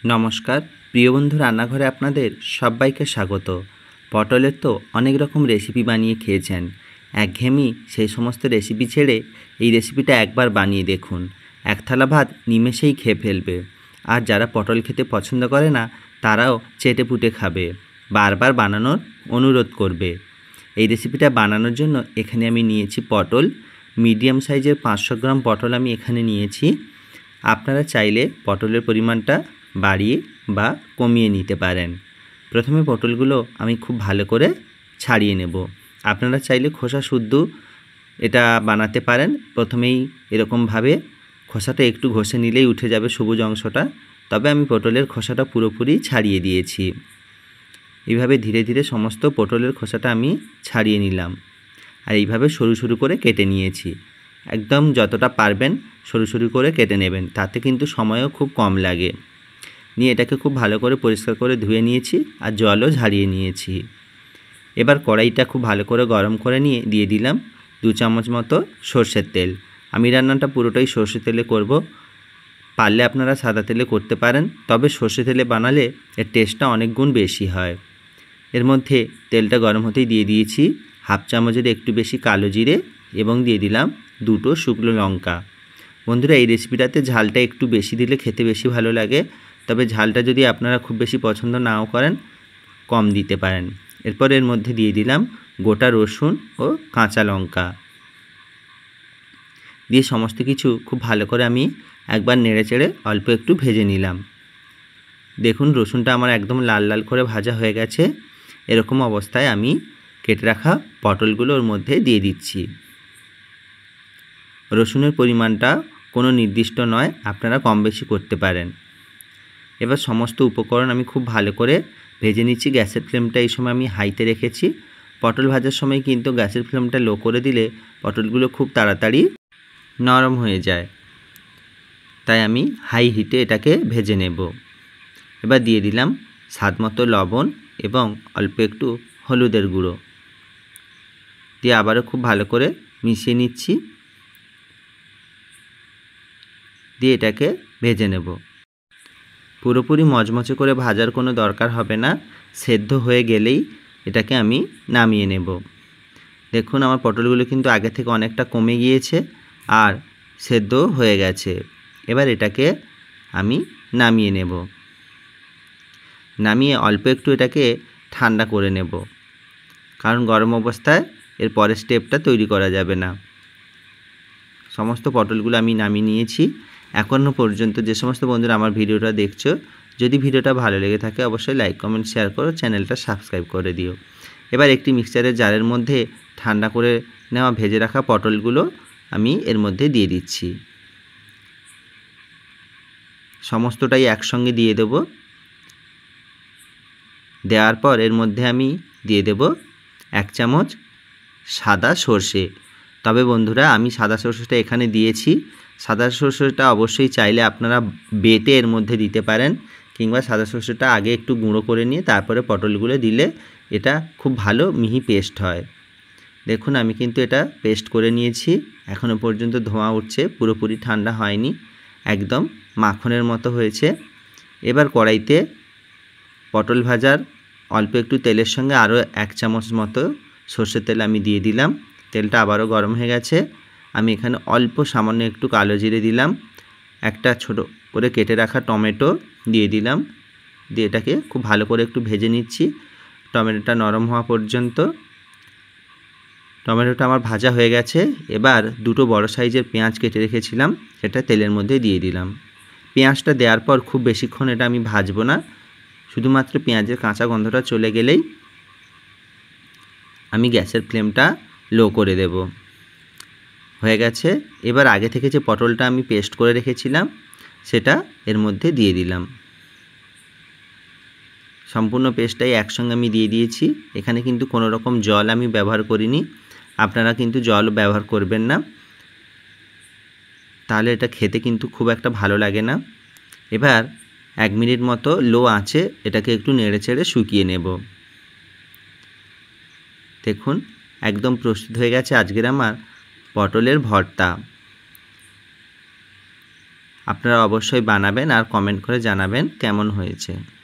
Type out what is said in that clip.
নমস্কার প্রিয় বন্ধু, রান্নাঘরে আপনাদের সবাইকে স্বাগত। পটলের তো অনেক রকম রেসিপি বানিয়ে খেয়েছেন। একঘেয়েমি সেই সমস্ত রেসিপি ছেড়ে এই রেসিপিটা একবার বানিয়ে দেখুন। এক থালা ভাত নিমেষেই খেয়ে ফেলবে। আর যারা পটল খেতে পছন্দ করে না তারাও চেটেপুটে খাবে, বারবার বানানোর অনুরোধ করবে। এই রেসিপিটা বানানোর জন্য এখানে আমি নিয়েছি পটল, মিডিয়াম সাইজের 500 গ্রাম পটল আমি এখানে নিয়েছি। আপনারা চাইলে পটলের পরিমাণটা বাড়িয়ে বা কমিয়ে নিতে পারেন। প্রথমে পটলগুলো আমি খুব ভালো করে ছাড়িয়ে নেব। আপনারা চাইলে খোসা শুদ্ধ এটা বানাতে পারেন। প্রথমেই এরকমভাবে খোসাটা একটু ঘষে নিলেই উঠে যাবে সবুজ অংশটা, তবে আমি পটলের খোসাটা পুরোপুরি ছাড়িয়ে দিয়েছি। এইভাবে ধীরে ধীরে সমস্ত পটলের খোসাটা আমি ছাড়িয়ে নিলাম, আর এইভাবে সরু সরু করে কেটে নিয়েছি। একদম যতটা পারবেন সরু সরু করে কেটে নেবেন, তাতে কিন্তু সময়ও খুব কম লাগে। নিয়ে এটাকে খুব ভালো করে পরিষ্কার করে ধুয়ে নিয়েছি আর জলও ঝারিয়ে নিয়েছি। এবার কড়াইটা খুব ভালো করে গরম করে নিয়ে দিয়ে দিলাম 2 চামচ মতো সর্ষের তেল। আমি রান্নাটা পুরোটাই সর্ষে তেলে করব। পারলে আপনারা সাদা তেলে করতে পারেন, তবে সর্ষে তেলে বানালে এর টেস্টটা অনেক গুণ বেশি হয়। এর মধ্যে তেলটা গরম হতেই দিয়ে দিয়েছি 1/2 চামচের একটু বেশি কালো জিরে এবং দিয়ে দিলাম 2টো শুকনো লঙ্কা। বন্ধুরা, এই রেসিপিটাতে ঝালটা একটু বেশি দিলে খেতে বেশি ভালো লাগে, তবে ঝালটা যদি আপনারা খুব বেশি পছন্দ নাও করেন কম দিতে পারেন। এরপর এর মধ্যে দিয়ে দিলাম গোটা রসুন ও কাঁচা লঙ্কা দিয়ে সমস্ত কিছু খুব ভালো করে আমি একবার নেড়েচেড়ে অল্প একটু ভেজে নিলাম। দেখুন, রসুনটা আমার একদম লাল লাল করে ভাজা হয়ে গেছে। এরকম অবস্থায় আমি কেটে রাখা পটলগুলো ওর মধ্যে দিয়ে দিচ্ছি। রসুনের পরিমাণটা কোনো নির্দিষ্ট নয়, আপনারা কম বেশি করতে পারেন। এবার সমস্ত উপকরণ আমি খুব ভালো করে ভেজে নিচ্ছি। গ্যাসের ফ্লেমটা এই সময় আমি হাইতে রেখেছি। পটল ভাজার সময় কিন্তু গ্যাসের ফ্লেমটা লো করে দিলে পটলগুলো খুব তাড়াতাড়ি নরম হয়ে যায়, তাই আমি হাই হিটে এটাকে ভেজে নেব। এবার দিয়ে দিলাম স্বাদমতো লবণ এবং অল্প একটু হলুদের গুঁড়ো দিয়ে আবারও খুব ভালো করে মিশিয়ে নিচ্ছি, দিয়ে এটাকে ভেজে নেব। পুরোপুরি মচমচে করে ভাজার কোনো দরকার হবে না, সেদ্ধ হয়ে গেলেই এটাকে আমি নামিয়ে নেব। দেখুন, আমার পটলগুলো কিন্তু আগে থেকে অনেকটা কমে গিয়েছে আর সেদ্ধ হয়ে গেছে। এবার এটাকে আমি নামিয়ে নেব। নামিয়ে অল্প একটু এটাকে ঠান্ডা করে নেব, কারণ গরম অবস্থায় এর পরের স্টেপটা তৈরি করা যাবে না। সমস্ত পটলগুলো আমি নামিয়ে নিয়েছি। এখনও পর্যন্ত যে সমস্ত বন্ধুরা আমার ভিডিওটা দেখছো, যদি ভিডিওটা ভালো লেগে থাকে অবশ্যই লাইক কমেন্ট শেয়ার করো, চ্যানেলটা সাবস্ক্রাইব করে দিও। এবার একটি মিক্সচারের জারের মধ্যে ঠান্ডা করে নেওয়া ভেজে রাখা পটলগুলো আমি এর মধ্যে দিয়ে দিচ্ছি। সমস্তটাই একসঙ্গে দিয়ে দেব। দেওয়ার পর এর মধ্যে আমি দিয়ে দেব 1 চামচ সাদা সর্ষে। তবে বন্ধুরা, আমি সাদা সর্ষেটা এখানে দিয়েছি। সাদা সর্ষেটা অবশ্যই চাইলে আপনারা বেটে এর মধ্যে দিতে পারেন, কিংবা সাদা সর্ষেটা আগে একটু গুঁড়ো করে নিয়ে তারপরে পটলগুলো দিলে এটা খুব ভালো মিহি পেস্ট হয়। দেখুন, আমি কিন্তু এটা পেস্ট করে নিয়েছি। এখনও পর্যন্ত ধোঁয়া উঠছে, পুরোপুরি ঠান্ডা হয়নি, একদম মাখনের মতো হয়েছে। এবার কড়াইতে পটল ভাজার অল্প একটু তেলের সঙ্গে আরও 1 চামচ মতো সর্ষের তেল আমি দিয়ে দিলাম। তেলটা আবারও গরম হয়ে গেছে। আমি এখানে অল্প সামান্য একটু কালো জিরে দিলাম, একটা ছোট করে কেটে রাখা টমেটো দিয়ে দিলাম, দিয়ে এটাকে খুব ভালো করে একটু ভেজে নিচ্ছি টমেটোটা নরম হওয়া পর্যন্ত। টমেটোটা আমার ভাজা হয়ে গেছে। এবার 2টো বড় সাইজের পেঁয়াজ কেটে রেখেছিলাম, সেটা তেলের মধ্যে দিয়ে দিলাম। পেঁয়াজটা দেওয়ার পর খুব বেশিক্ষণ এটা আমি ভাজবো না, শুধুমাত্র পেঁয়াজের কাঁচা গন্ধটা চলে গেলেই আমি গ্যাসের ফ্লেমটা লো করে দেব। হয়ে গেছে। এবার আগে থেকে যে পটলটা আমি পেস্ট করে রেখেছিলাম সেটা এর মধ্যে দিয়ে দিলাম। সম্পূর্ণ পেস্টটাই একসঙ্গে আমি দিয়ে দিয়েছি। এখানে কিন্তু কোনো রকম জল আমি ব্যবহার করিনি, আপনারা কিন্তু জল ব্যবহার করবেন না, তাহলে এটা খেতে কিন্তু খুব একটা ভালো লাগে না। এবার 1 মিনিট মতো লো আঁচে এটাকে একটু নেড়েচেড়ে শুকিয়ে নেব। দেখুন, একদম প্রস্তুত হয়ে গেছে আজকের আমার পটলের ভর্তা। আপনারা অবশ্যই বানাবেন আর কমেন্ট করে জানাবেন কেমন হয়েছে।